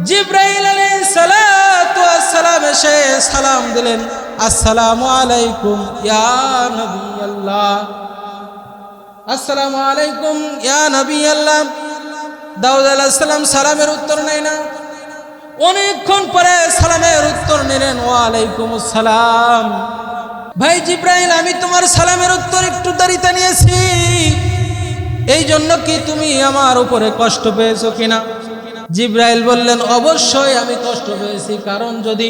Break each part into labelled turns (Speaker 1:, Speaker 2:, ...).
Speaker 1: জিবরাইল আলাইহিস সালাতু ওয়াস সালাম এসে সালাম দিলেন, আসসালামু আলাইকুম ইয়া নবী আল্লাহ, আসসালামু আলাইকুম ইয়া নবী আল্লাহ। দাউদ আলাইহিস সালাম সালামের উত্তর নেয় না। অনেকক্ষণ পরে সালামের উত্তর নিলেন, ওয়া আলাইকুমুস সালাম। ভাই জিবরাইল, আমি তোমার সালামের উত্তর একটু দেরিতে নিয়েছি, এই জন্য কি তুমি আমার উপরে কষ্ট পেয়েছো কিনা? জিবরাইল বললেন, অবশ্যই আমি কষ্ট পেয়েছি, কারণ যদি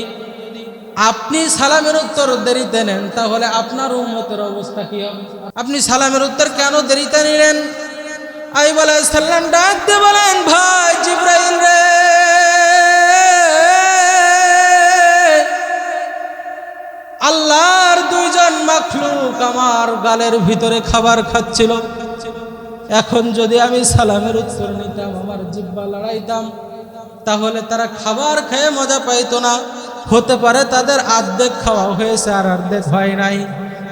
Speaker 1: আপনি সালামের উত্তর দেরিতে নেন তাহলে আপনার উম্মতের অবস্থা কি হবে? আপনি সালামের উত্তর কেন দেরিতে নিলেন? আইয়ুব আলাইহিস সালাম ডাক দিয়ে বলেন, ভাই জিবরাইল রে, আল্লাহর দুইজন মাখলুক আমার গালের ভিতরে খাবার খাচ্ছিল, এখন যদি আমি সালামের উত্তর নিতাম, আমার জিহ্বা লড়াইতাম, তাহলে তারা খাবার খেয়ে মজা পাইতো না। হতে পারে তাদের অর্ধেক খাওয়া হয়েছে আর অর্ধেক হয় নাই,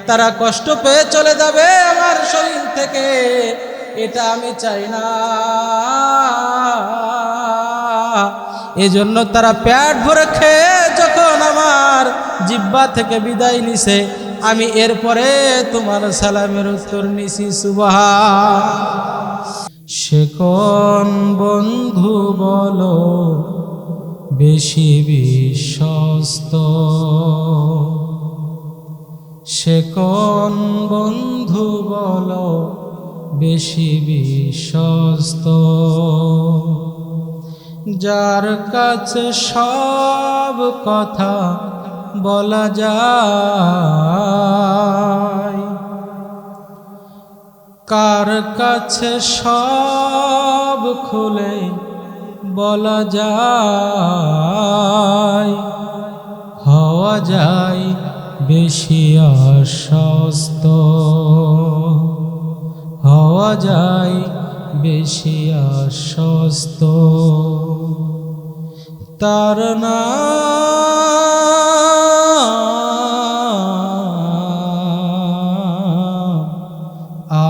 Speaker 1: তারা কষ্ট পেয়ে চলে যাবে আমার শরীর থেকে, এটা আমি চাই না। এজন্য তারা পেট ভরে খেয়ে যখন আমার জিহ্বা থেকে বিদায় নিছে, আমি এরপরে তোমার সালামের উত্তর নিছি। সুবহান। সে কোন বন্ধু বলো বেশি বিশ্বস্ত, সে কোন বন্ধু বলো বেশি বিশ্বস্ত, যার কাছে সব কথা বলা যায়, কার কাছে সব খুলে বলা যায়, হওয়া যায় বেশি আশ্বস্ত, হওয়া যায় বেশি আশ্বস্ত, তার নাম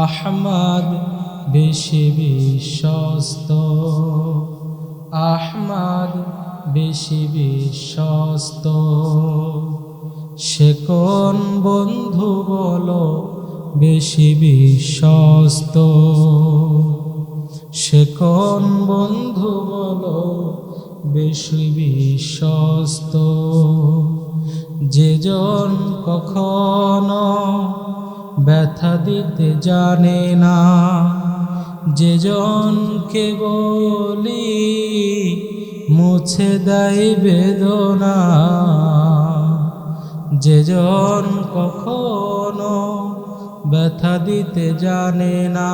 Speaker 1: আহমদ বেশি বিশ্বস্ত, আহমদ বেশি বিশ্বস্ত। সে কোন বন্ধু বলো বেশি বিশ্বস্ত, সে কোন বন্ধু বলো বেশি বিশ্বস্ত, যেজন কখনো ব্যথা দিতে জানে না, যেজনকে বলি মুছে দেয় বেদনা, যেজন কখনো ব্যথা দিতে জানে না,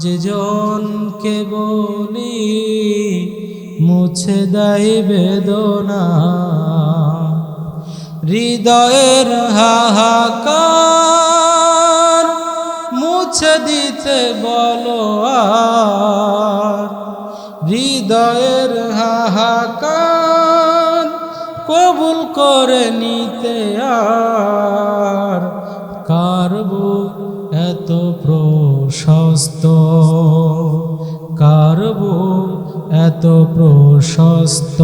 Speaker 1: যেজনকে বলি মুছে দেয় বেদনা, হৃদয়ের হাহাকার মুছে দিতে বলো আর, হৃদয়ের হাহাকার কবুল করে নিতে আর, কার বুক এত প্রশস্ত, কার বুক এত প্রশস্ত,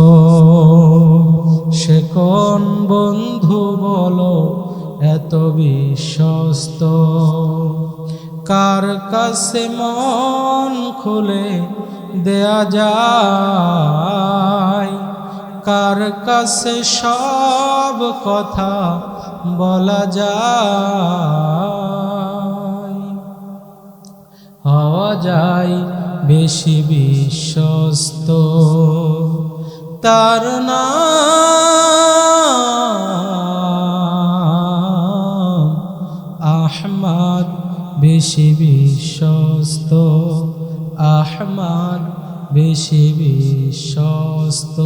Speaker 1: সে কোন বন্ধু বলো এত বিশ্বস্ত, কার কাছে মন খুলে দেয়া যায়, কার কাছে সব কথা বলা যায়, হওয়া যায় বেশি বিশ্বস্ত, তার নাম আহমদ বেশি বিশ্বস্ত, আহমদ বেশি বিশ্বস্ত।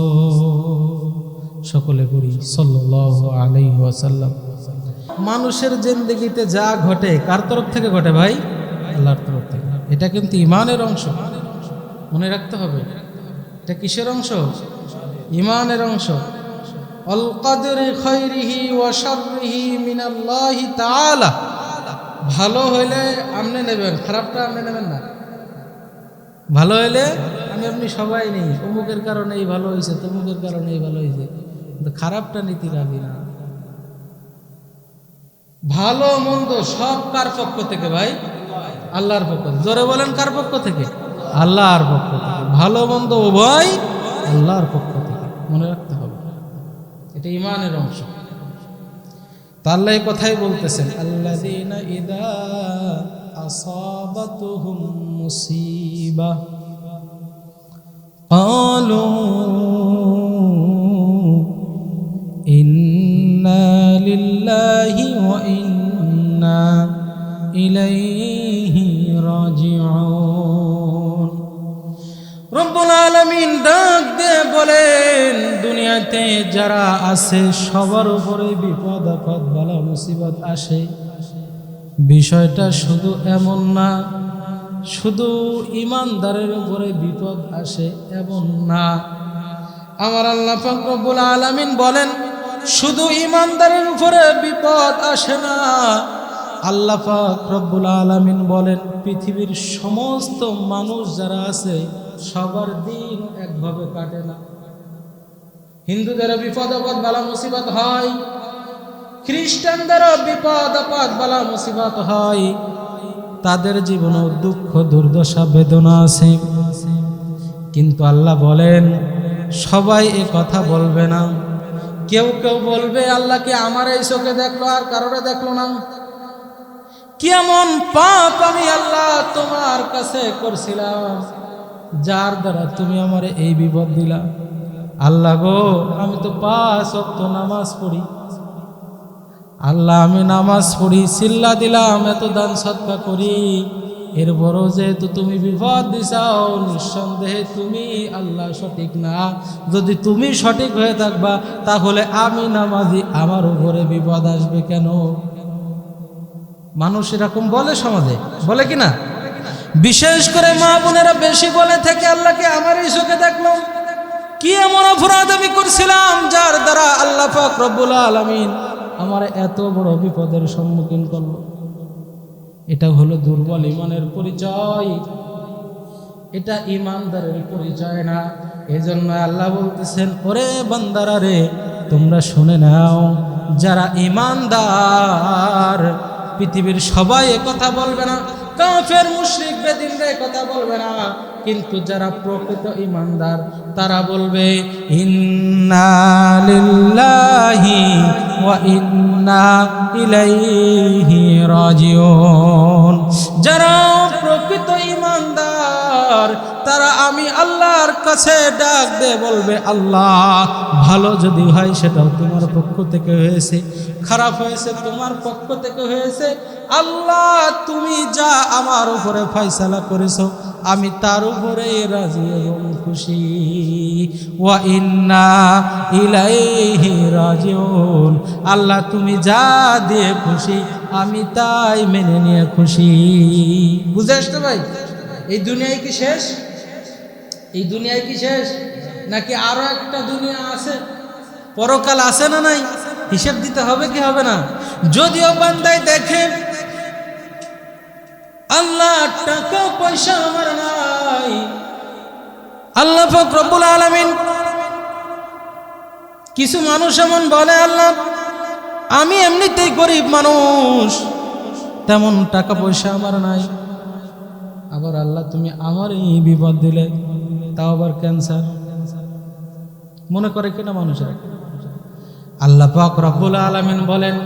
Speaker 1: সকলে পড়ি সাল্লাল্লাহু আলাইহি ওয়াসাল্লাম। মানুষের জিন্দেগিতে যা ঘটে কার তরফ থেকে ঘটে ভাই? আল্লাহর তরফ থেকে। এটা কিন্তু ঈমানের অংশ, মনে রাখতে হবে। এটা কিসের অংশ? ঈমানের অংশ। আল কদরি খায়রিহি ওয়া শাররিহি মিনাল্লাহি তাআলা। ভালো হইলে আপনি নেবেন, খারাপটা আপনি নেবেন না। ভালো হইলে আমি আপনি সবাই নেই, অমুকের কারণে এই ভালো হয়েছে, তমুকের কারণে এই ভালো হয়েছে, কিন্তু খারাপটা নীতি রাখি না। ভালো মন্দ সব কার পক্ষ থেকে ভাই? আল্লাহর পক্ষ থেকে। জোরে বলেন, কার পক্ষ থেকে? আল্লাহর পক্ষ থেকে। ভালো মন্দ উভয় আল্লাহর পক্ষ থেকে, মনে রাখতে হবে, এটা ঈমানের অংশ। তা আল্লাহ এই কথাই বলতেছেন, আল্লাযীনা ইযা আসাবাতুহুম মুসিবাহ ক্বালু ইন্না লিল্লাহি ওয়া ইন্না ইলাইহি রাজিউন। রব্বুল আলামিন ডাক দিয়ে বলেন, দুনিয়াতে যারা আছে সবার উপরে বিপদ আপদ বালা মুসিবত আসে। বিষয়টা শুধু এমন না, শুধু ঈমানদারের উপরে বিপদ আসে এমন না। আমার আল্লাহ পাক রব্বুল আলামিন বলেন, শুধু ঈমানদারের উপরে বিপদ আসে না, আল্লাহ পাক রব্বুল আলামিন বলেন পৃথিবীর সমস্ত মানুষ যারা আছে সবার দিন একভাবে কাটে না। হিন্দুদেরও বিপদ আপদ বালা মুসিবত হয়, খ্রিস্টানদেরও বিপদ আপদ বালা মুসিবত হয়, তাদের জীবনেও দুঃখ দুর্দশা বেদনা আছে। কিন্তু আল্লাহ বলেন সবাই এ কথা বলবে না। কেউ কেউ বলবে, আল্লাহকে আমার এই চোখে দেখলো আর কারোরে দেখলো না, কি এমন পাপ আমি আল্লাহ তোমার কাছে করছিলাম যার দ্বারা তুমি আমারে এই বিপদ দিলা? আল্লাহ গো, আমি তো 5 ওয়াক্ত নামাজ পড়ি, আল্লাহ আমি নামাজ পড়ি, সিল্লা দিলাম, এত দান সদকা করি, এরপরও যেহেতু তুমি বিপদ দিছাও, নিঃসন্দেহে তুমি আল্লাহ সঠিক না। যদি তুমি সঠিক হয়ে থাকবা তাহলে আমি নামাজি, আমার উপরে বিপদ আসবে কেন? মানুষ এরকম বলে, সমাজে বলে কিনা? বিশেষ করে মা বোনেরা বেশি বলে থাকে, আল্লাহকে আমার এই চোখে দেখলাম, কি এমন অপরাধ আমি করছিলাম যার দ্বারা আল্লাহ পাক রব্বুল আলামিন আমার এত বড় বিপদের সম্মুখীন করলো। এটা হলো দুর্বল ঈমানের পরিচয়, এটা ঈমানদারের পরিচয় না। এজন্য আল্লাহ বলতেছেন, ওরে বান্দারা রে, তোমরা শুনে নাও, যারা ঈমানদার পৃথিবীর সবাই কথা বলবে না, কাফের মুশরিক বেদিনরা কথা বলবে না, কিন্তু যারা প্রকৃত ঈমানদার তারা বলবে ইন্না লিল্লাহি ওয়া ইন্না ইলাইহি রাজিউন। যারা প্রকৃত ঈমানদার তারা আমি আল্লাহর কাছে ডাক দিয়ে বলবে, আল্লাহ ভালো যদি হয় সেটাও তোমার পক্ষ থেকে হয়েছে, খারাপ হয়েছে তোমার পক্ষ থেকে হয়েছে, আল্লাহ তুমি যা আমার উপরে ফয়সালা করেছো আমি তার উপরে রাজি এবং খুশি। ওয়া ইন্না ইলাইহি রাজিউন। আল্লাহ তুমি যা দিয়ে খুশি আমি তাই মেনে নিয়ে খুশি। বুঝে আসতে ভাই? এই দুনিয়ায় কি শেষ? এই দুনিয়ায় কি শেষ নাকি আরো একটা দুনিয়া আছে? পরকাল আছে না নাই? হিসাব দিতে হবে কি হবে না? যদিও বান্দায় দেখে আল্লাহ টাকা পয়সা আমার নাই, আল্লাহ পাক রব্বুল আলামিন, কিছু মানুষ এমন বলে, আল্লাহ আমি এমনিতেই গরিব মানুষ, তেমন টাকা পয়সা আমার নাই, আবার আল্লাহ তুমি আমার এই বিপদ দিলে, তাও আবার ক্যান্সার। মনে করে কিনা মানুষের? আল্লাহ পাক রব্বুল আলামিন বলেন,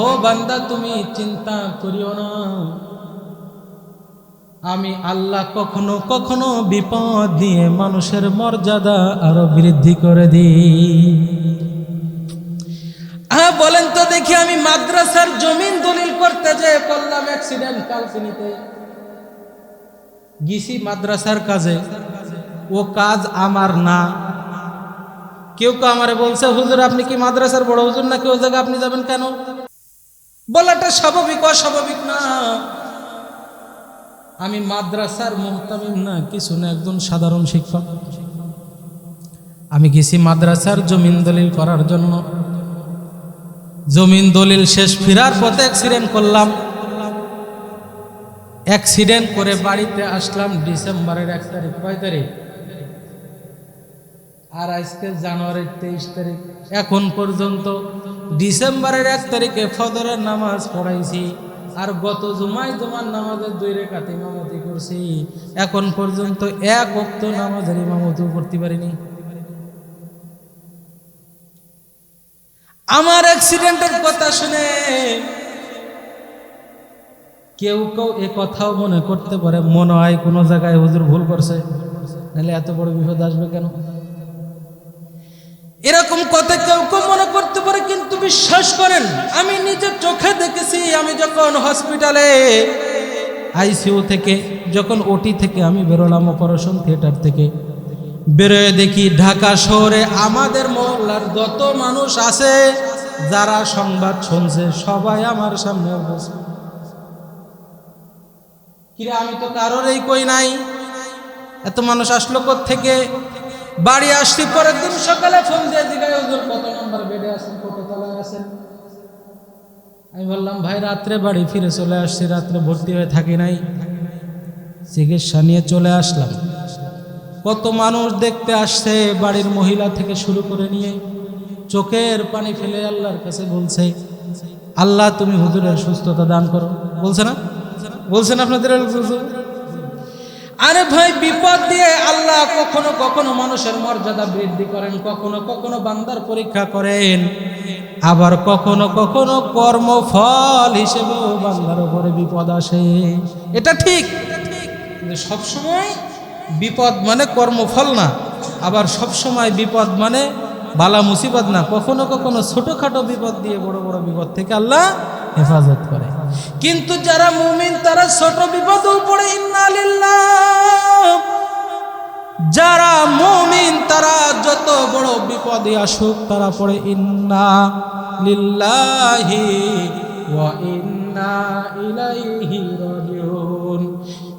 Speaker 1: ও বান্দা তুমি চিন্তা করিও না, আমি আল্লাহ কখনো কখনো বিপদ দিয়ে মানুষের মর্যাদা আরো বৃদ্ধি করে দিই। বলেন তো দেখি, আমি মাদ্রাসার জমিন দলিল করতে যে করলাম অ্যাক্সিডেন্ট কালকিনিতে, গেছি মাদ্রাসার কাজে, ও কাজ আমার না। কেউ কেউ আমারে বলছে, হুজুর আপনি কি মাদ্রাসার বড় হুজুর নাকি, ও জায়গায় আপনি যাবেন কেন? বলাটা স্বাভাবিক অস্বাভাবিক না। আমি মাদ্রাসার মুহতামিম না, কিছু না, একজন সাধারণ শিক্ষক। আমি গেছি মাদ্রাসার জমিন দলিল করার জন্য। জমিন দলিল শেষ, ফেরার পথে অ্যাক্সিডেন্ট করলাম। অ্যাক্সিডেন্ট করে বাড়িতে আসলাম ডিসেম্বরের 1 তারিখ। কয় তারিখ? আর আজকে জানুয়ারির 23 তারিখ, এখন পর্যন্ত ডিসেম্বরের 1 তারিখে ফজরের নামাজ পড়াইছি, আর গত জুমায় জুমার নামাজের 2 রাকাত ইমামতি করছি, এখন পর্যন্ত 1 ওয়াক্ত নামাজের ইমামতি করতে পারিনি। আমার অ্যাক্সিডেন্টের কথা শুনে কেউ কেউ এ কথাও মনে করতে পারে, মনে হয় কোনো জায়গায় হুজুর ভুল করছে, নাহলে এত বড় বিপদ আসবে কেন, এরকম কথা কেউ কেউ মনে করতে পারে। কিন্তু বিশ্বাস করেন, আমি নিজের চোখে দেখেছি। আমি যখন হসপিটালে আইসিইউ থেকে, যখন ওটি থেকে আমি বেরোলাম, অপারেশন থিয়েটার থেকে বেরোয় দেখি ঢাকা শহরে আমাদের মহল্লার যত মানুষ আছে যারা সংবাদ শুনছে সবাই আমার সামনে বসে। কিরে, আমি তো কারোর এই কই নাই, এত মানুষ আসলো কোত্থেকে? বাড়ি আসছি পরের দিন সকালে ফোন দিয়ে জিজ্ঞাসা, হুজুর কত নম্বর বেডে আছেন, কত তলায় আছেন? আমি বললাম, ভাই রাত্রে বাড়ি ফিরে চলে আসছি, রাত্রে ভর্তি হয়ে থাকি নাই, চিকিৎসা নিয়ে চলে আসলাম। কত মানুষ দেখতে আসছে, বাড়ির মহিলা থেকে শুরু করে নিয়ে চোখের পানি ফেলে আল্লাহর কাছে বলছে, আল্লাহ তুমি হুজুরের সুস্থতা দান করো। বলছে না? বলছেন আপনাদের? আরে ভাই, বিপদ দিয়ে আল্লাহ কখনো কখনো মানুষের মর্যাদা বৃদ্ধি করেন, কখনো কখনো বান্দার পরীক্ষা করেন, আবার কখনো কখনো কর্মফল হিসেবেও বান্দার উপরে বিপদ আসে। এটা ঠিক, কিন্তু সবসময় বিপদ মানে কর্মফল না, আবার সবসময় বিপদ মানে বালা মুসিবত না। কখনো কখনো ছোটখাটো বিপদ দিয়ে বড় বড় বিপদ থেকে আল্লাহ হেফাজত করে। কিন্তু যারা মুমিন তারা ছোট বিপদেও পড়ে ইন্না লিল্লাহ। যারা মুমিন তারা যত বড় বিপদে আসুক তারা পড়ে ইন্না লিল্লাহি ওয়া ইন্না ইলাইহি রাজিউন।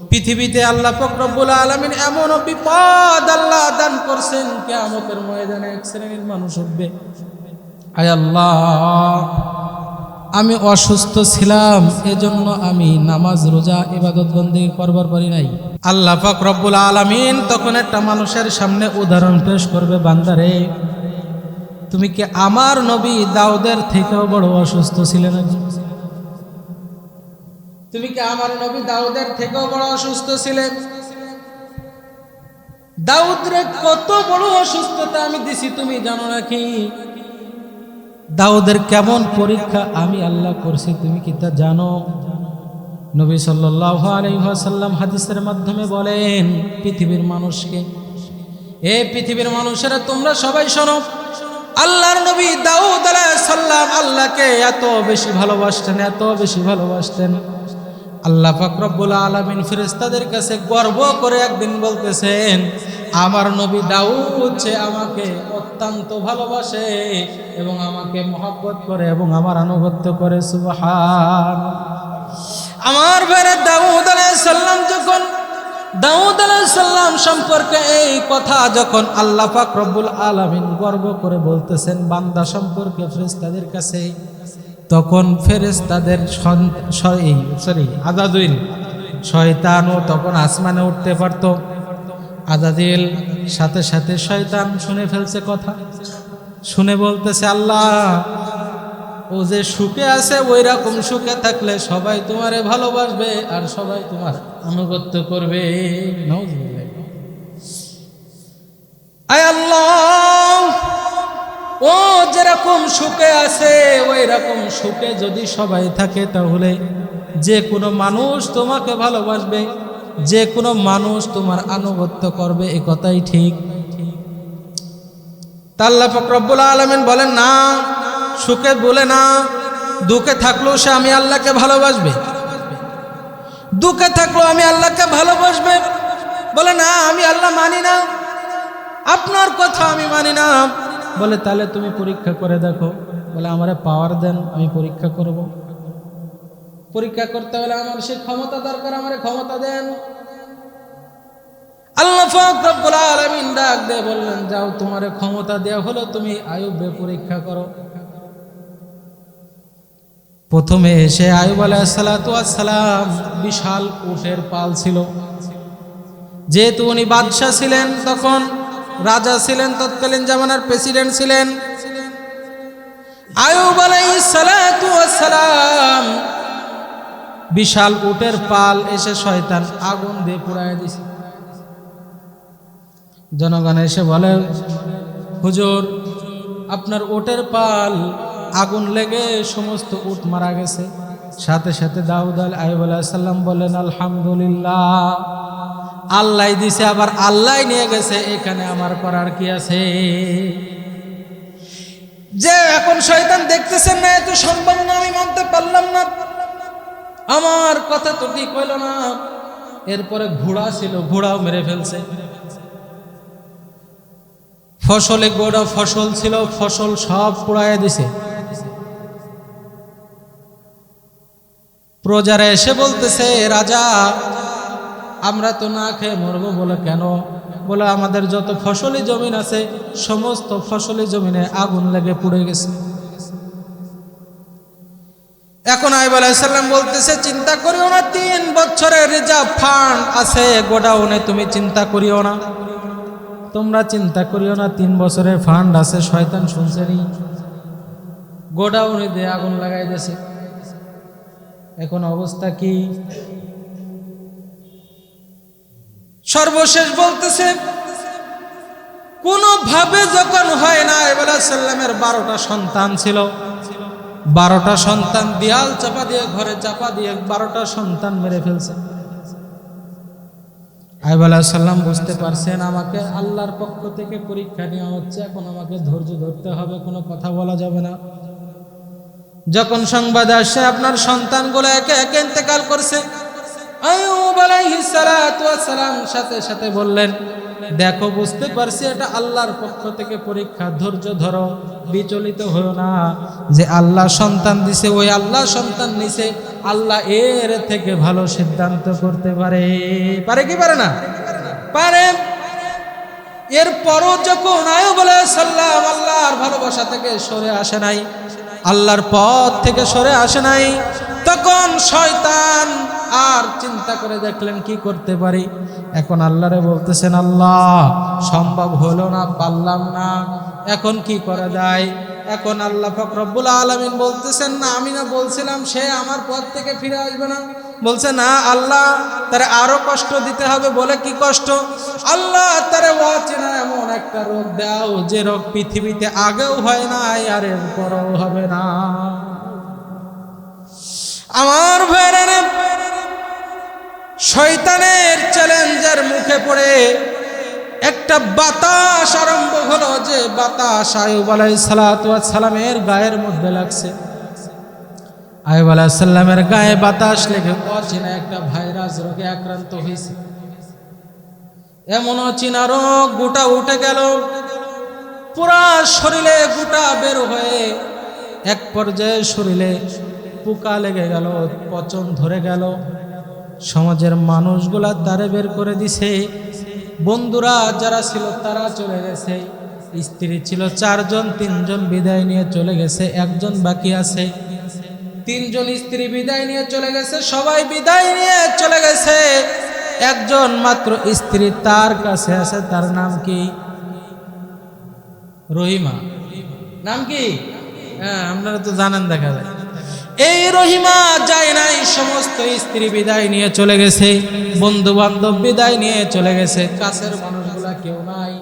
Speaker 1: পৃথিবীতে আল্লাহ পাক রব্বুল আলামিন এমন বিপদ আল্লাহ দান করছেন, কিয়ামতের ময়দানে এক শ্রেণীর মানুষ উঠবে, আয় আল্লাহ আমি অসুস্থ ছিলাম, এজন্য আমি নামাজ রোজা ইবাদত বন্দেগী করবার পারি নাই। আল্লাহ পাক রব্বুল আলামিন তখন একটা মানুষের সামনে উদাহরণ পেশ করবে, বান্দারে তুমি কি আমার নবী দাউদের থেকেও বড় অসুস্থ ছিলে নাকি? তুমি কি আমার নবী দাউদের থেকেও বড় অসুস্থ ছিলে? দাউদরে কত বড় অসুস্থতা আমি দিছি তুমি জানো নাকি? দাউদের কেমন পরীক্ষা আমি আল্লাহ করছি তুমি কি তা জানো? নবী সাল্লাল্লাহু আলাইহি ওয়াসাল্লাম হাদিসের মাধ্যমে বলেন পৃথিবীর মানুষকে, এ পৃথিবীর মানুষেরা তোমরা সবাই শোনো, আল্লাহর নবী দাউদ আলাইহিস সালাম আল্লাহকে এত বেশি ভালোবাসতেন, এত বেশি ভালোবাসতেন, আল্লাহ পাক রব্বুল আলামিন ফেরেশতাদের কাছে গর্ব করে একদিন বলতেছেন, আমার নবী দাউদ সে আমাকে অত্যন্ত ভালোবাসে এবং আমাকে মহব্বত করে এবং আমার আনুগত্য করে। সুবহানাল্লাহ। আমার ভাইরা দাউদ আলাইহিস সালাম যখন দাউদ আলাইহিস সালাম সম্পর্কে এই কথা যখন আল্লাহ পাক রব্বুল আলামিন গর্ব করে বলতেছেন বান্দা সম্পর্কে ফেরেশতাদের কাছে, তখন ফেরেশতাদের আযাজিল শয়তানও তখন আসমানে উঠতে পারত। আযাজিল সাথে সাথে শয়তান শুনে ফেলছে কথা, শুনে বলতেছে আল্লাহ ও যে সুখে আছে ওই রকম সুখে থাকলে সবাই তোমারে ভালোবাসবে আর সবাই তোমার আনুগত্য করবে। নাউযুবিল্লাহ। আয় আল্লাহ, ও যেরকম সুখে আছে ওই রকম সুখে যদি সবাই থাকে তাহলে যে কোনো মানুষ তোমাকে ভালোবাসবে, যে কোনো মানুষ তোমার আনুগত্য করবে, এ কথাই ঠিক। আল্লাহ পাক রব্বুল আলামিন বলেন না, সুখে বলে না, দুঃখে থাকলেও সে আমি আল্লাহকে ভালোবাসবে, দুঃখে থাকলেও আমি আল্লাহকে ভালোবাসবে। বলে না আমি আল্লাহ মানি না, আপনার কথা আমি মানি না। বলে তাহলে তুমি পরীক্ষা করে দেখো। বলে আমারে পাওয়ার দেন, আমি পরীক্ষা করব। পরীক্ষা করতে হলে আমার সে ক্ষমতা দরকার, আমারে ক্ষমতা দেন। আল্লাহ পাক রব্বুল আলামিন ডাক দিয়ে বললেন যাও তোমারে ক্ষমতা দেওয়া হলো, তুমি আইয়ুবে পরীক্ষা করো। প্রথমে এসে আইয়ুব আলাইহিস সালাতু ওয়াস সালাম বিশাল উটের পাল ছিল, যেহেতু উনি বাদশা ছিলেন তখন রাজা ছিলেন, তৎকালীন জামানার প্রেসিডেন্ট ছিলেন। আইয়ুব আলাইহিস সালাতু ওয়াস সালাম বিশাল উটের পাল এসে শয়তান আগুন দিয়ে পুড়ায় দিছে। জনগণ এসে বলে, হুজুর আপনার উটের পাল আগুন লেগে সমস্ত উট মারা গেছে। সাথে সাথে দাউদ আইয়ুব আলাইহিস সালাম বলেন, আলহামদুলিল্লাহ, আল্লাহ দিছে আবার আল্লাহ নিয়ে গেছে, এখানে আমার করার কি আছে? যে এখন শয়তান দেখতেছেন না, এত সম্ভব না, আমি মানতে পারলাম না, আমার কথা তো ঠিক হইল না। এরপরে ঘোড়া ছিল, ঘোড়াও মেরে ফেলছে। ফসলে গোড়া ফসল ছিল, ফসল সব পুড়াইয়া দিছে। প্রজারা এসে বলতেছে, রাজা আমরা তো না খেয়ে মরবো। বলে কেন? বলে আমাদের যত ফসলি জমিন আছে সমস্ত ফসলি জমিনে আগুন লেগে পুড়ে গেছে। এখন আইয়ুব আলাইহিস সালাম বলতেছে, চিন্তা করিও না, 3 বছরের রিজার্ভ ফান্ড আছে গোডাউনে, তুমি চিন্তা করিও না, তোমরা চিন্তা করিও না, 3 বছরের ফান্ড আছে। শয়তান শুনছেনি, গোডাউনে দিয়ে আগুন লাগাই দিয়েছে। এখন অবস্থা কি? সর্বশেষ বলতেছে, কোনোভাবে যখন হয় না, আইয়ুব আলাইহিস সালামের 12টা সন্তান ছিল, 12টা সন্তান দেয়াল চাপা দিয়ে, ঘরে চাপা দিয়ে 12টা সন্তান মেরে ফেলছে। আইয়ুব আলাইহিস সালাম বুঝতে পারছেন, আমাকে আল্লাহর পক্ষ থেকে পরীক্ষা নেওয়া হচ্ছে, এখন আমাকে ধৈর্য ধরতে হবে, কোনো কথা বলা যাবে না। যখন সংবাদ আসে আপনার সন্তানগুলো একে একে ইন্তেকাল করছে, আইয়ুব আলাইহিস সালাতু ওয়াস সালাম সাথে সাথে বললেন, দেখো বুঝতে পারছি এটা আল্লাহর পক্ষ থেকে পরীক্ষা, ধৈর্য ধরো, বিচলিত হও না। যে আল্লাহ সন্তান দিছে, ওই আল্লাহ সন্তান নিছে, আল্লাহ এর থেকে ভালো সিদ্ধান্ত করতে পারে। পারে কি পারে না? পারে। এরপরও যখন আইয়ুব আলাইহিস সালাম আল্লাহর ভালোবাসা থেকে সরে আসে নাই, আল্লাহর পথ থেকে সরে আসে নাই, তখন শয়তান আর চিন্তা করে দেখলেন কি করতে পারি। এখন আল্লাহরে বলতেছেন, আল্লাহ সম্ভব হলো না, পারলাম না, এখন কি করা যায়? এখন আল্লাহ পাক রব্বুল আলামিন বলতেছেন, না আমি না বলছিলাম সে আমার পথ থেকে ফিরে আসবে না? বলছে না, আল্লাহ তারে আরো কষ্ট দিতে হবে। বলে কি কষ্ট? আল্লাহ তারে অচেনা এমন একটা রোগ দাও, যে রোগ পৃথিবীতে আগেও হয় নাই আর এরপরও হবে না। আমার ভাইরা, শয়তানের চ্যালেঞ্জের মুখে পড়ে একটা বাতাস আরম্ভ হলো, যে বাতাস আইয়ুব আলাইহিস সালাতু ওয়াস সালামের গায়ের মধ্যে লাগছে। আইয়ুব আলাইহিস সালামের গায়ে বাতাস লেগে অচেনা একটা ভাইরাস রোগে আক্রান্ত হয়েছে। এমন অচেনা রোগ গোটা উঠে গেল, পুরা শরীরে গোটা বের হয়ে এক পর্যায়ে শরীরে পোকা লেগে গেল, পচন ধরে গেল। সমাজের মানুষগুলা তারে বের করে দিছে, বন্ধুরা যারা ছিল তারা চলে গেছে, স্ত্রী ছিল 4 জন, 3 জন বিদায় নিয়ে চলে গেছে, 1 জন বাকি আছে। 3 জন স্ত্রী বিদায় নিয়ে চলে গেছে, সবাই বিদায় নিয়ে চলে গেছে, 1 জন মাত্র স্ত্রী তার কাছে আছে। তার নাম কি? রহিমা। নাম কি? হ্যাঁ, আপনারা তো জানেন, দেখা যায়। এই রহিমা যায় নাই, সমস্ত স্ত্রী বিদায় নিয়ে চলে গেছে, বন্ধু বান্ধব বিদায় নিয়ে চলে গেছে, কাছের মানুষগুলা কেউ নাই।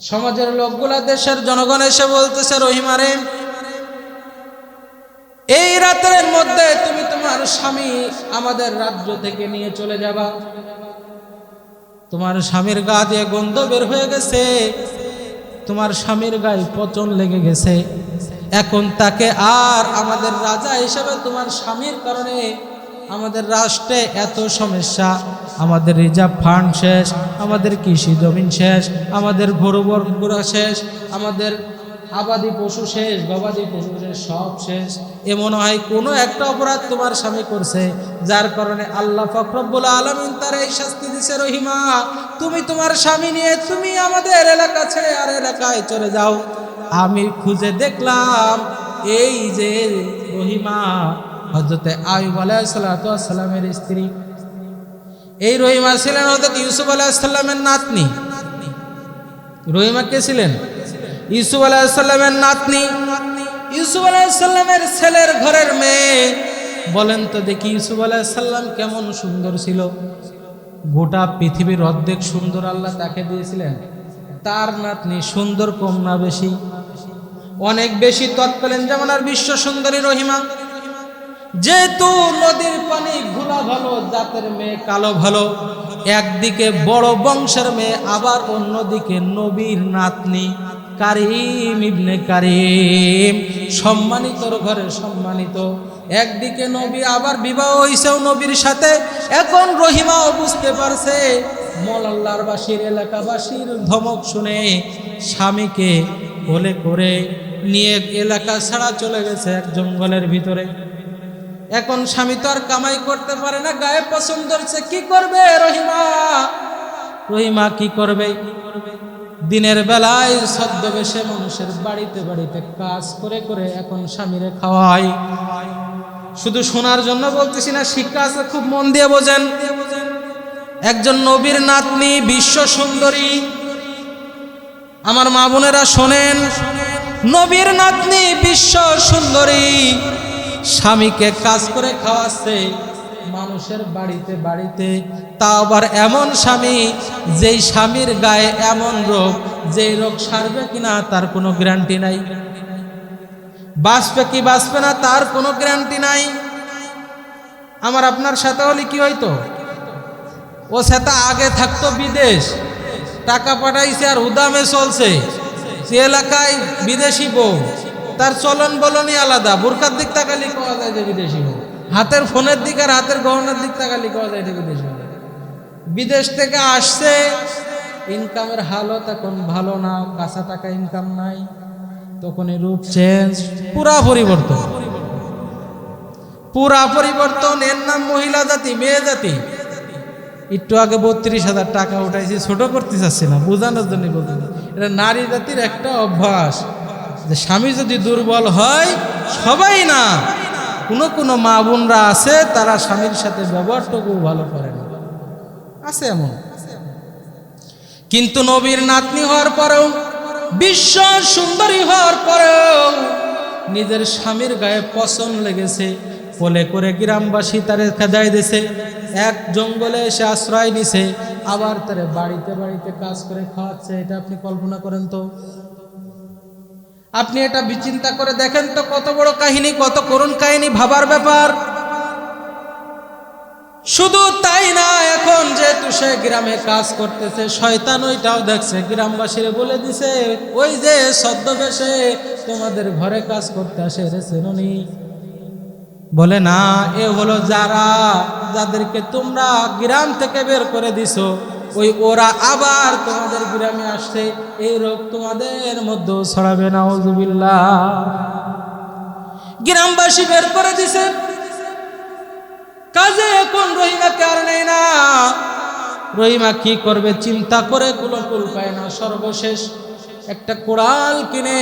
Speaker 1: সমাজের লোকগুলা, দেশের জনগণ এসে বলতেছে, রহিমা রে, এই রাতের মধ্যে তুমি তোমার স্বামী আমাদের রাজ্য থেকে নিয়ে চলে যাবা। তোমার স্বামীর গা দিয়ে গন্ধ বের হয়ে গেছে, তোমার স্বামীর গায়ে পচন লেগে গেছে, এখন তাকে আর আমাদের রাজা হিসেবে, তোমার স্বামীর কারণে আমাদের রাষ্ট্রে এত সমস্যা, আমাদের রিজার্ভ ফান্ড শেষ, আমাদের কৃষি জমিন শেষ, আমাদের গরু শেষ, আমাদের আবাদি পশু শেষ, গবাদি পশু শেষ, সব শেষ। এমন হয় কোনো একটা অপরাধ তোমার স্বামী করছে, যার কারণে আল্লাহ পাক রব্বুল আলামিন তার এই শাস্তি দিছে। রহিমা, তুমি তোমার স্বামী নিয়ে তুমি আমাদের এলাকা ছেড়ে আর এলাকায় চলে যাও। আমি খুঁজে দেখলাম এই যে রহিমা হযরতে আইয়ুব আলাইহিস সালাতু ওয়াস সালামের স্ত্রী। এই রহিমা ছিলেন হযরত ইউসুফ আলাইহিস সালামের নাতনি। রহিমা কে ছিলেন? ইউসুফ আলাইহিস সালামের নাতনি, ইউসুফ আলাইহিস সালামের ছেলের ঘরের মেয়ে। বলেন তো দেখি ইউসুফ আলাইহিস সালাম কেমন সুন্দর ছিল। গোটা পৃথিবীর অর্ধেক সুন্দর আল্লাহ তাকে দিয়েছিলেন, তার নাতনি সুন্দর কম না বেশি? অনেক বেশি। তৎকালীন জামানার বিশ্ব সুন্দরী রহিমা, যেহেতু নদীর পানি ঘোলা ভালো, জাতের মেয়ে কালো ভালো, একদিকে বড় বংশের মেয়ে, আবার অন্যদিকে নবীর নাতনি কারিম ইবনে কারিম, সম্মানিতর ঘরে সম্মানিত। একদিকে নবী, আবার বিবাহ হইছেও নবীর সাথে। এখন রহিমাও বুঝতে পারছে মহল্লার বাসীর, এলাকাবাসীর ধমক শুনে স্বামীকে কোলে করে নিয়ে এলাকা ছাড়া চলে গেছে এক জঙ্গলের ভিতরে। এখন স্বামী তো আর কামাই করতে পারে না, গায়ে পছন্দ হচ্ছে, কি করবে রহিমা? রহিমা কি করবে? দিনের বেলায় ছদ্মবেশে মানুষের বাড়িতে বাড়িতে কাজ করে করে এখন স্বামীরে খাওয়ায়। শুধু শোনার জন্য বলতেছি না, শিক্ষা আছে, খুব মন দিয়ে বোঝেন। একজন নবীর নাতনি, বিশ্ব সুন্দরী, আমার মা বোনেরা শোনেন, নবীর নাতনি বিশ্ব সুন্দরী স্বামীকে কাজ করে খাওয়াচ্ছে মানুষের বাড়িতে বাড়িতে। তা আবার এমন স্বামী, যেই স্বামীর গায়ে এমন রোগ, যেই রোগ সারবে কিনা তার কোনো গ্যারান্টি নাই, বাঁচবে কি বাঁচবে না তার কোনো গ্যারান্টি নাই। আমার আপনার সাথে হলে কি হইতো? ও সেটা আগে থাকতো বিদেশ, টাকা পাঠাইছে আর উদামে চলছে, সে এলাকায় বিদেশি বউ, তার চলন বলনই আলাদা। বোরকার দিক তাকালি পাওয়া যায় যে বিদেশি বউ, হাতের ফোনের দিক আর হাতের গহনার দিক তাকালি পাওয়া যায় যে বিদেশি বউ। বিদেশ থেকে আসছে, ইনকামের হালত এখন ভালো না, কাঁচা টাকা ইনকাম নাই, তখন রূপ চেঞ্জ, পুরা পরিবর্তন, পুরা পরিবর্তন। এর নাম মহিলা জাতি, মেয়ে জাতি। একটু আগে 32,000 টাকা উঠাইছি, ছোট করতে চাচ্ছি না, বোঝানোর জন্য বলতে। এটা নারী জাতির একটা অভ্যাস, যে স্বামী যদি দুর্বল হয়, সবাই না, কোনো কোনো মা বোনরা আছে তারা স্বামীর সাথে ব্যবহারটুকু ভালো করে না, আছে এমন। কিন্তু নবীর নাতনি হওয়ার পরেও, বিশ্ব সুন্দরী হওয়ার পরেও নিজের স্বামীর গায়ে পছন্দ লেগেছে, কোলে করে গ্রামবাসী তারে খেদাই দিছে, এক জঙ্গলে এসে আশ্রয় নিছে, আবার তারে বাড়িতে বাড়িতে কাজ করে খাওয়াচ্ছে। এটা আপনি কল্পনা করেন তো, আপনি এটা বিচিন্তা করে দেখেন তো, কত বড় কাহিনী, কত করুণ কাহিনী, ভাবার ব্যাপার। শুধু তাই না, এখন যেহেতু সে গ্রামে কাজ করতেছে, শয়তান ওইটাও দেখছে, গ্রামবাসীরা বলে দিছে, ওই যে ছদ্মবেশে তোমাদের ঘরে কাজ করতে আসে রে চেননি? বলে না, এ হলো যারা, যাদেরকে তোমরা গ্রাম থেকে বের করে দিছো, ওই ওরা আবার তোমাদের গ্রামে আসছে, এই রোগ তোমাদের মধ্যে ছড়াবে, নাউজুবিল্লাহ। গ্রামবাসী বের করে দিছে, কাজে এখন রহিমাকে আর নেই না। রহিমা কি করবে চিন্তা করে কুলকুল পায় না। সর্বশেষ একটা কোড়াল কিনে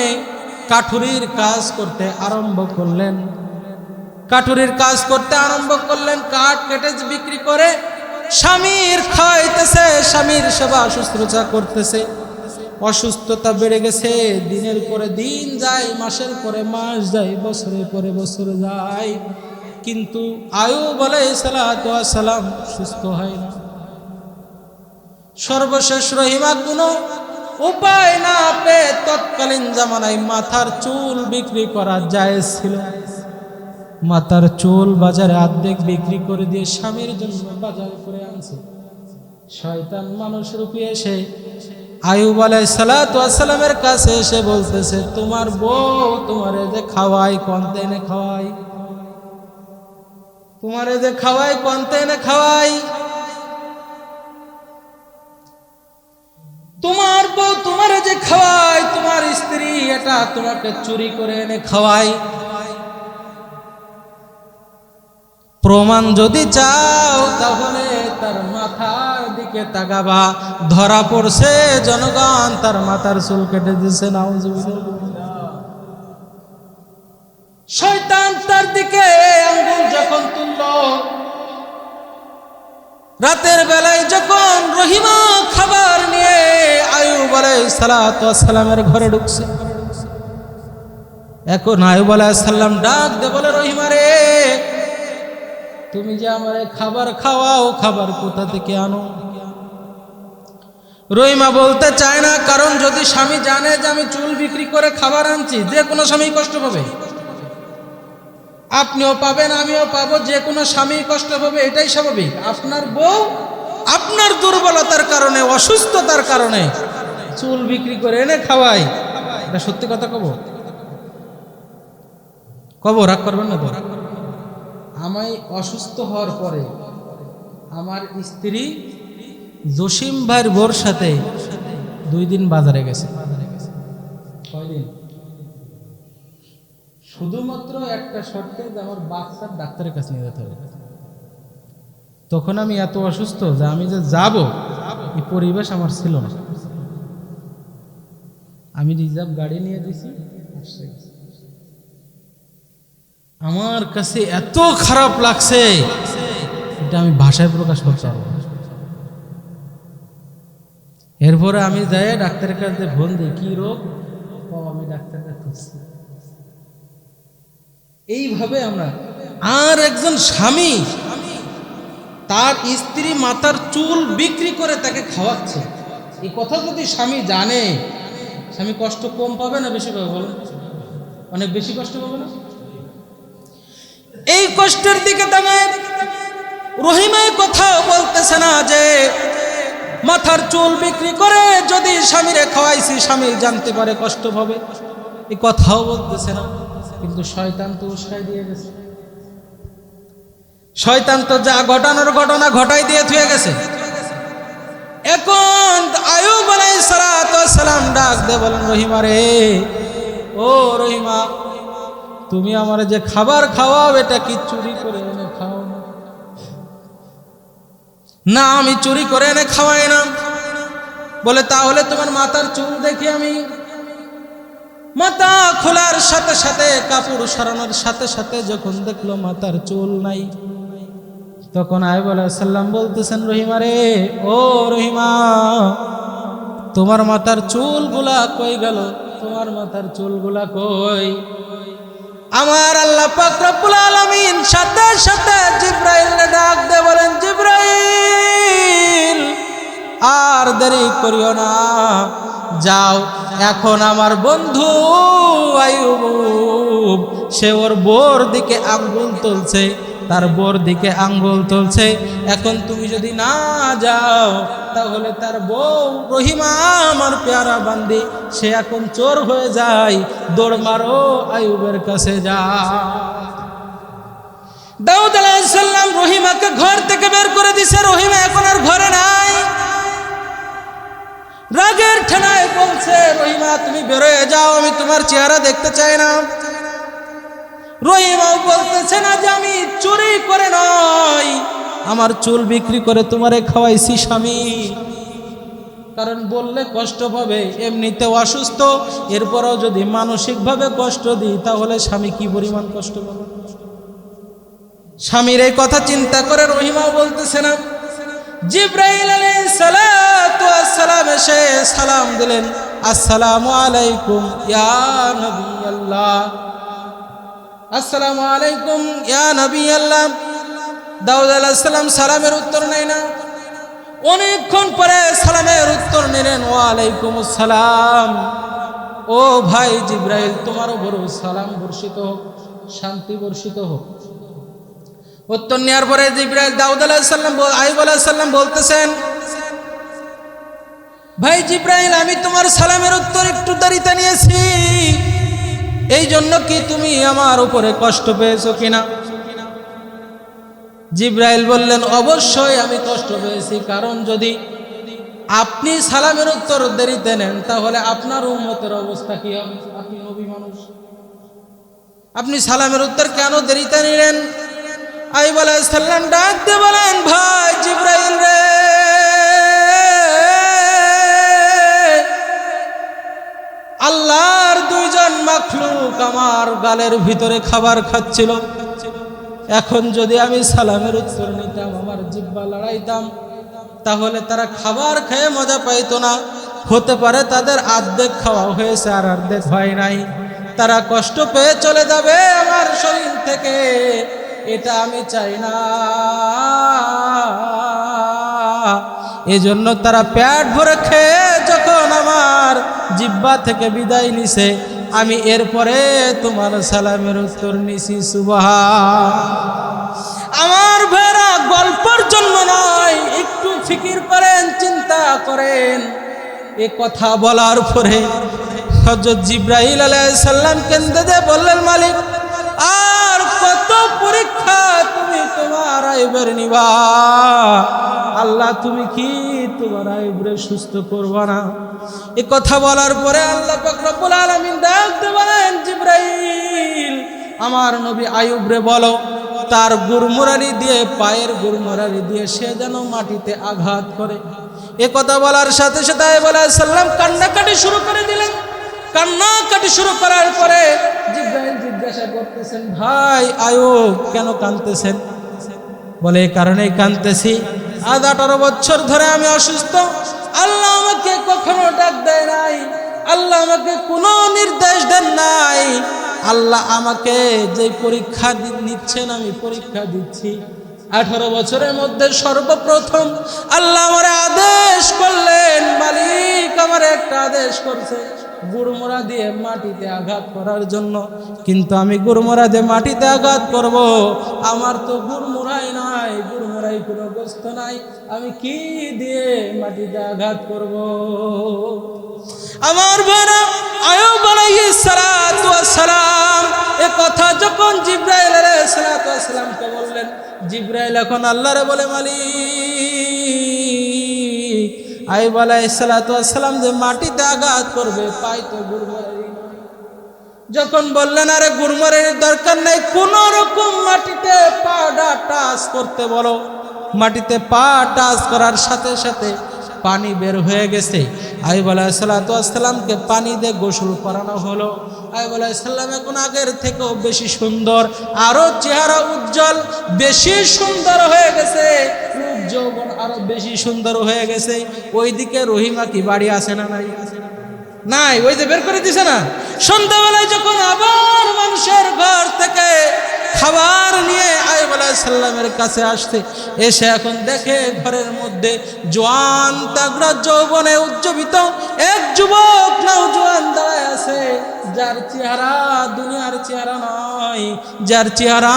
Speaker 1: কাঠুরির কাজ করতে আরম্ভ করলেন, কাঠুরির কাজ করতে আরম্ভ করলেন, কাঠ কেটে বিক্রি করে স্বামীর খাওয়াইতেছে, স্বামীর সেবা শুশ্রূষা করতেছে। অসুস্থতা বেড়ে গেছে, দিনের পরে দিন যায়, মাসের পরে মাস যায়, বছরের পরে বছর যায়, কিন্তু আয়ুব আলাইহিস সালাম সুস্থ হয় না। সর্বশেষ রহিমা কোনো উপায় না পেয়ে তৎকালীন জামানায় মাথার চুল বিক্রি করা জায়েজ ছিল, মাথার চুল বাজারে অর্ধেক বিক্রি করে দিয়ে স্বামীর জন্য বাজার করে আনছে। শয়তান মানুষ রূপে এসে আয়ুব আলাইহিস সালামের কাছে এসে বলতেছে, তোমার বউ তোমারে যে খাওয়াই, কোনতে এনে খাওয়াই, তোমারে যে খাওয়াই, কোনতে এনে খাওয়াই, তোমার বউ তোমারে যে খাওয়াই, তোমার স্ত্রী এটা তোমাকে চুরি করে এনে খাওয়াই। প্রমাণ যদি চাও তাহলে তার মাথার দিকে তাকাবা, ধরা পড়ছে জনগণ তার মাথার চুল কেটে দিছে, নাউজুবিল্লাহ। শয়তান তার দিকে আঙ্গুল যখন তুলল, রাতের বেলায় যখন রহিমা খাবার নিয়ে আইয়ুব আলাইহিস সালামের ঘরে ঢুকছে, এখন আইয়ুব আলাইহিস সালাম ডাক দে বলে, রহিমা রে, তুমি যে আমারে খাবার খাওয়াও, খাবার কোথা থেকে আনো? রহিমা বলতে চায় না, কারণ যদি স্বামী জানে যে আমি চুল বিক্রি করে খাবার আনছি, যে কোনো স্বামী কষ্ট পাবে। আপনিও পাবেন, আমিও পাবো, যে কোনো স্বামী কষ্ট পাবে, এটাই স্বাভাবিক। আপনার বউ আপনার দুর্বলতার কারণে, অসুস্থতার কারণে চুল বিক্রি করে এনে খাওয়াই, এটা সত্যি কথা কব? রাগ করবেন না তো? আমি অসুস্থ হওয়ার পরে আমার স্ত্রী জসিম ভাইয়ের বোর সাথে 2 দিন বাজারে গেছে। কয়দিন? শুধুমাত্র একটা শর্তে, যে আমার বাচ্চার ডাক্তারের কাছে নিয়ে যেতে হবে। তখন আমি এত অসুস্থ যে আমি যে যাব, এই পরিবেশ আমার ছিল না। আমি রিজার্ভ গাড়ি নিয়ে দিছি, আমার কাছে এত খারাপ লাগছে, এটা আমি ভাষায় প্রকাশ করতে পারবো না। এরপরে আমি যাই ডাক্তারের কাছে ফোন দিই, কি রোগ? আমি ডাক্তারের কাছে খুঁজছি। এইভাবে আমরা, আর একজন স্বামী তার স্ত্রী মাথার চুল বিক্রি করে তাকে খাওয়াচ্ছে, এই কথা যদি স্বামী জানে, স্বামী কষ্ট কম পাবে না বেশি পাবে? বলেন, অনেক বেশি কষ্ট পাবে না? এই কষ্টের দিকে দাঁড়ায় রহিমায় কথাও বলতেছে না যে মাথার চুল বিক্রি করে যদি স্বামীরে খাওয়াইছি, স্বামী জানতে পারে কষ্ট পাবে, এই কথাও বলতেছে না। কিন্তু শয়তান তো উস্কাই দিয়ে গেছে। শয়তান তো যা ঘটানোর ঘটনা ঘটাই দিয়ে থুয়ে গেছে। এখন আইয়ুব আলাইহিস সালাম ডাক দে বলেন, রহিমা রে, ও রহিমা, তুমি আমার যে খাবার খাওয়াও, এটা কি চুরি করে এনে খাও? না, আমি চুরি করে এনে খাওয়াই না। বলে, তাহলে তোমার মাথার চুল দেখি। আমি মাথা খোলার সাথে সাথে, কাপড় সরানোর সাথে সাথে যখন দেখলো মাথার চুল নাই, তখন আইয়ুব আলাইহিস সালাম বলতেছেন, রহিমা রে, ও রহিমা, তোমার মাথার চুলগুলা কই গেল? তোমার মাথার চুলগুলা কই? আমার আল্লাহ পাক রব্বুল আলামিন সাথে সাথে জিবরাইলকে ডাক দে বলেন, জিবরাইল, আর দেরি করিও না, যাও, এখন আমার বন্ধু আইয়ুব সে ওর বোর দিকে আঙ্গুল তুলছে, তার বোর দিকে আঙ্গুল তুলছে। এখন তুমি যদি না যাও, তাহলে তার বউ রহিমা, আমার পেয়ারা বান্দি, সে এখন চোর হয়ে যায়। দৌড় মারো, আইয়ুবের কাছে যাও। দাউদ আলাইহিস সালাম রহিমাকে ঘর থেকে বের করে দিছে। রহিমা এখন আর ঘরে নাই। রাগের ঠেলায় বলছে, রহিমা, তুমি বেরোয় যাও, আমি তোমার চেহারা দেখতে চাই না। রহিমাও বলতেছে না যে আমি চুরি করে নয়, আমার চুল বিক্রি করে তোমারে খাওয়াইছি স্বামী। কারণ বললে কষ্ট পাবে, এমনিতে অসুস্থ, এরপরও যদি মানসিকভাবে কষ্ট দিই, তাহলে স্বামী কি পরিমাণ কষ্ট পাবে? স্বামীর এই কথা চিন্তা করে রহিমাও বলতেছে না। জিবরাইল আলাইহিস সালাম এসে সালাম দিলেন, আসসালামু আলাইকুম ইয়া নবী আল্লাহ, আসসালামু আলাইকুম ইয়া নবী আল্লাহ। দাউদ আলাইহিস সালাম সালামের উত্তর নেয় না। অনেকক্ষণ পরে সালামের উত্তর নিলেন, ওয়া আলাইকুম আসসালাম। ও ভাই জিবরাইল, তোমার উপর সালাম বর্ষিত হোক, শান্তি বর্ষিত হোক। উত্তর নেওয়ার পরে জিবরাইল দাউদ আলাইহিস সালাম আইয়ুব আলাইহিস সালাম বলতেছেন, ভাই জিবরাইল, আমি তোমার সালামের উত্তর একটু দেরিতে নিয়েছি, এই জন্য কি তুমি আমার উপরে কষ্ট পেয়েছো কিনা? জিবরাইল বললেন, অবশ্যই আমি কষ্ট পেয়েছি, কারণ যদি আপনি সালামের উত্তর দেরিতে নেন, তাহলে আপনার উম্মতের অবস্থা কি হবে? আপনি নবী মানুষ, আপনি সালামের উত্তর কেন দেরিতে নিলেন? আইয়ুব আলাইহিস সালাম ডাক দিয়ে বলেন, ভাই জিবরাইল রে, আল্লাহর 2জন মাখলুক আমার গালের ভিতরে খাবার খাচ্ছিল। এখন যদি আমি সালামের উত্তর নিতাম, আমার জিহ্বা লড়াইতাম, তাহলে তারা খাবার খেয়ে মজা পাইতো না। হতে পারে তাদের অর্ধেক খাওয়া হয়েছে আর অর্ধেক হয় নাই, তারা কষ্ট পেয়ে চলে যাবে আমার শরীর থেকে, এটা আমি চাই না। এজন্য তারা পেট ভরে খেয়ে যখন আমার জিহ্বা থেকে বিদায় নিছে, আমি এরপরে তোমার সালামের উত্তর নিছি। সুবহান। আমার ভাইরা, গল্পের জন্য নয়, একটু ফিকির করেন, চিন্তা করেন। এ কথা বলার পরে হযরত জিবরাইল আলাইহিস সালাম কেঁদে দিয়ে বললেন, মালিক আর কত পরীক্ষা তুমি তোমার আইবের নিবা? আল্লাহ তুমি কি তোমার আইবরে সুস্থ করবা না? এ কথা বলার পরে আল্লাহ পাক রব্বুল আলামিন ডাক দিয়ে বলেন, জিবরাইল আমার নবী আইয়ুবরে বলো তার গুরমুরারি দিয়ে, পায়ের গুরমুরারি দিয়ে সে যেন মাটিতে আঘাত করে। এ কথা বলার সাথে সাথে আইয়ুব আলাইহিস সালাম কান্নাকাটি শুরু করে দিলেন। কান্নাকাটি শুরু করার পরে জিবরাইল জিজ্ঞাসা করতেছেন, ভাই আইয়ুব কেন কাঁদতেছেন? বলে এই কারণেই কাঁদতেছি, আজ 18 বছর ধরে আমি অসুস্থ। আল্লাহ আমাকে কখনো ডাক দেয় নাই, আল্লাহ আমাকে কোনো নির্দেশ দেন নাই। আল্লাহ আমাকে যে পরীক্ষা নিচ্ছেন আমি পরীক্ষা দিচ্ছি। 18 বছরের মধ্যে সর্বপ্রথম আল্লাহ আমার আদেশ করলেন, মালিক আমার একটা আদেশ করছে গুড়মোড়া দিয়ে মাটিতে আঘাত করার জন্য, কিন্তু আমি গুড়মোড়া দিয়ে মাটিতে আঘাত করব, আমার তো গুড়মোড়াই নাই, গুড়মোড়াই কোনো গোস্ত নাই, আমি কি দিয়ে মাটিতে আঘাত করব? আমার ভাইরা, আইয়ুব আলাইহিস সালাতু ওয়াস সালাম এ কথা যখন জিবরাইল আলাইহিস সালাতু ওয়াস সালামকে বললেন, জিবরাইল এখন আল্লাহরে বলে, মালিক আইয়ুব আলাইহিস সালাতু ওয়াস সালাম যে মাটিতে আঘাত করবে, পাই তো গুড়মুড়ারি নাই। যখন বললেন আরে গুড়মুড়ারির দরকার নেই, কোন রকম মাটিতে পাটা টাচ করতে বলো। মাটিতে পা টাচ করার সাথে সাথে পানি বের হয়ে গেছে। আইয়ুব আলাইহিস সালাতু ওয়াস সালামকে পানি দিয়ে গোসল করানো হলো। আইয়ুব আলাইহিস সালাম এখন আগের থেকেও বেশি সুন্দর, আরো চেহারা উজ্জ্বল, বেশি সুন্দর হয়ে গেছে, রূপ যৌবন আরো বেশি সুন্দর হয়ে গেছে। ওইদিকে রহিমা কি বাড়ি আছে না নাই? নাই, ওই যে বের করে দিছে না। সন্ধ্যাবেলায় যখন আবার মানুষের ঘর থেকে খাবার নিয়ে আইয়ুব আলাইহিস সালামের কাছে আসছে, এসে এখন দেখে ঘরের মধ্যে জওয়ান তাগড়া যৌবনে উজ্জীবিত এক যুবক নওজোয়ান দাঁড়ায় আছে, যার চেহারা দুনিয়ার চেহারা নয়, যার চেহারা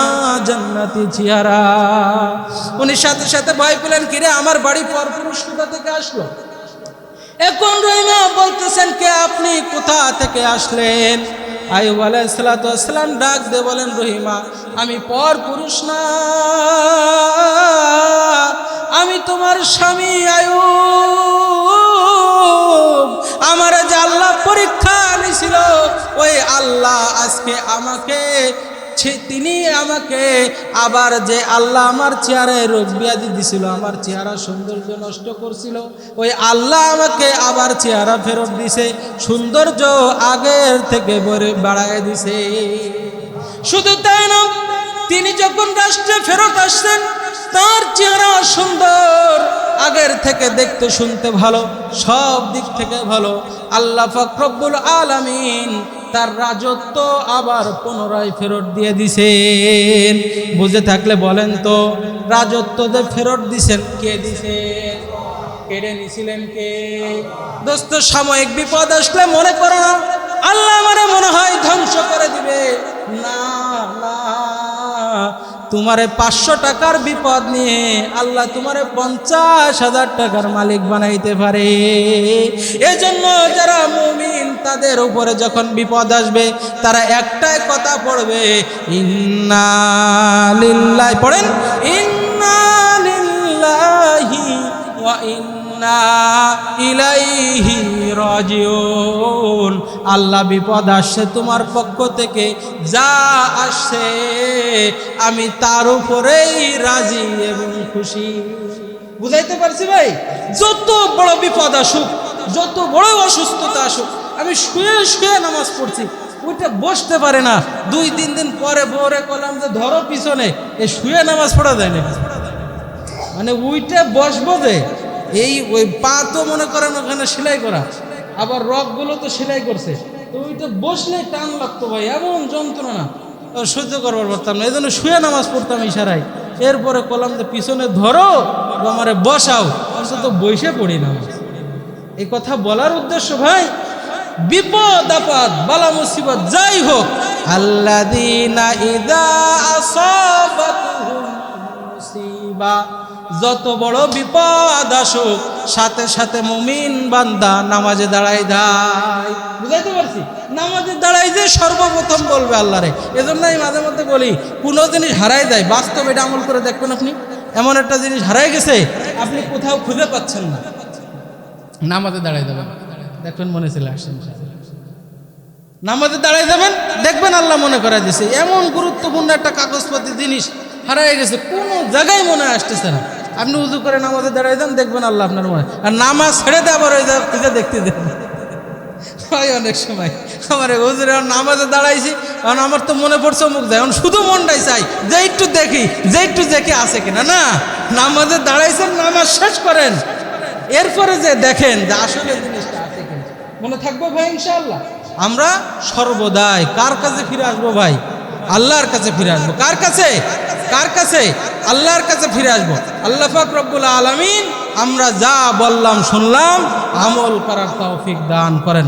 Speaker 1: জান্নাতি চেহারা। উনি সাথে সাথে ভয় পেলেন, কিরে আমার বাড়ি পরপুরুষ কোথা থেকে আসলো? এখন রহিমা বলতেছেন, কে আপনি, কোথা থেকে আসলেন? আইয়ুব আলাইহিস সালাতু ওয়াস সালাম ডাক দিয়ে বলেন, রহিমা আমি পর পুরুষ না, আমি তোমার স্বামী আইয়ুব। আমার যে আল্লাহ পরীক্ষা নিছিল, ওই আল্লাহ আজকে আমাকে, তিনি আমাকে আবার যে আল্লাহ আমার চেহারায় রোগ ব্যাধি দিছিল, আমার চেহারা সৌন্দর্য নষ্ট করছিল, ওই আল্লাহ আমাকে আবার চেহারা ফেরত দিছে, সৌন্দর্য আগের থেকে বাড়ায় দিছে। শুধু তাই না, তিনি যখন রাষ্ট্রে ফেরত আসছেন, তার চেহারা সুন্দর, আগের থেকে দেখতে শুনতে ভালো, সব দিক থেকে ভালো। আল্লাহ পাক রব্বুল আলামিন তার রাজত্ব আবার পুনরায় ফেরত দিয়ে দিছেন। বুঝে থাকলে বলেন তো, রাজত্ব যে ফেরত দিছেন, কে দিছেন? কেড়ে নিছিলেন কে? দোস্ত, সাময়িক বিপদ আসলে মনে করো না আল্লাহ আমারে মনে হয় ধ্বংস করে দিবে। না না, তোমারে 500 টাকার বিপদ নিয়ে আল্লাহ তোমারে 50,000 টাকার মালিক বানাইতে পারে। এজন্য যারা মুমিন, তাদের উপরে যখন বিপদ আসবে, তারা একটাই কথা পড়বে, ইন্না লিল্লাহি, পড়েন ইন্না লিল্লাহি ওয়া ইন্না ইলাইহি রাজিউন। আল্লাহ বিপদ আসছে তোমার পক্ষ থেকে, যা আসছে আমি তার উপরেই রাজি এবং খুশি। বুঝাইতে পারছি ভাই? যত বড় বিপদ আসুক, যত বড় অসুস্থতা আসুক, আমি শুয়ে শুয়ে নামাজ পড়ছি, ওইটা বসতে পারে না। 2-3 দিন পরে ভোরে কলাম যে ধরো পিছনে, এ শুয়ে নামাজ পড়া যায় না, মানে ওইটা বসবো যে ওই পা তো মনে করেন ওখানে সেলাই করা, আবার রগগুলো তো সেলাই করছে, তো ওইটা বসলে টান লাগতো ভাই, এমন যন্ত্রণা সহ্য করবার পারতাম না, এই জন্য শুয়ে নামাজ পড়তাম ইশারায়। এরপরে কলাম যে পিছনে ধরো আমারে বসাও, তো বসে পড়ি নামাজ। এই কথা বলার উদ্দেশ্য ভাই, বিপদ আপদ বালা মুসিবত যাই হোক, আল্লাযীনা ইযা আসাবাতুহুম মুসিবা, যত বড় বিপদ আসুক সাথে সাথে মুমিন বান্দা নামাজে দাঁড়াই দেয়। বুঝাইতে পারছি? নামাজে দাঁড়াই যে সর্বপ্রথম বলবে আল্লাহরে। এজন্যই মাঝে মধ্যে বলি, কোনো জিনিস হারাই যায়, বাস্তবে এটা আমল করে দেখবেন আপনি। এমন একটা জিনিস হারাই গেছে আপনি কোথাও খুঁজে পাচ্ছেন না, নামাজে দাঁড়াই যাবেন, দেখবেন মনে চলে আসছেন। নামাজে দাঁড়াই যাবেন, দেখবেন আল্লাহ মনে করা দিয়েছে। এমন গুরুত্বপূর্ণ একটা কাগজপাতি জিনিস হারাই গেছে, কোনো জায়গায় মনে আসতেছে না। আপনি উজু করে নামাজে দাঁড়াই যান, দেখবেন আল্লাহ আপনার মনে, আর নামাজ ছেড়ে দিয়ে আবার ওই খুঁজে দেখতে দেবেন। অনেক সময় আমার হুজুর নামাজে দাঁড়াইছি, কারণ আমার তো মনে পড়ছে মুখ যায়, এখন শুধু মনটাই চাই যে একটু দেখি আছে কিনা। না, নামাজে দাঁড়াইছেন, নামাজ শেষ করেন, এরপরে যে দেখেন যে আসলে জিনিসটা আছে কিনা, মনে থাকবো ভাই ইনশাআল্লাহ। আমরা সর্বদাই কার কাছে ফিরে আসবো ভাই? আল্লাহর কাছে ফিরে আসবো। কার কাছে? আল্লাহর কাছে ফিরে আসবো। আল্লাহ পাক রব্বুল আলামিন আমরা যা বললাম শুনলাম আমল করার তৌফিক দান করেন।